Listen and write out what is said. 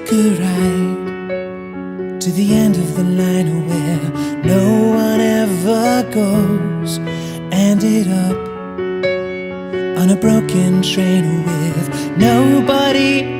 Take a ride to the end of the line where no one ever goes. Ended up on a broken train with nobody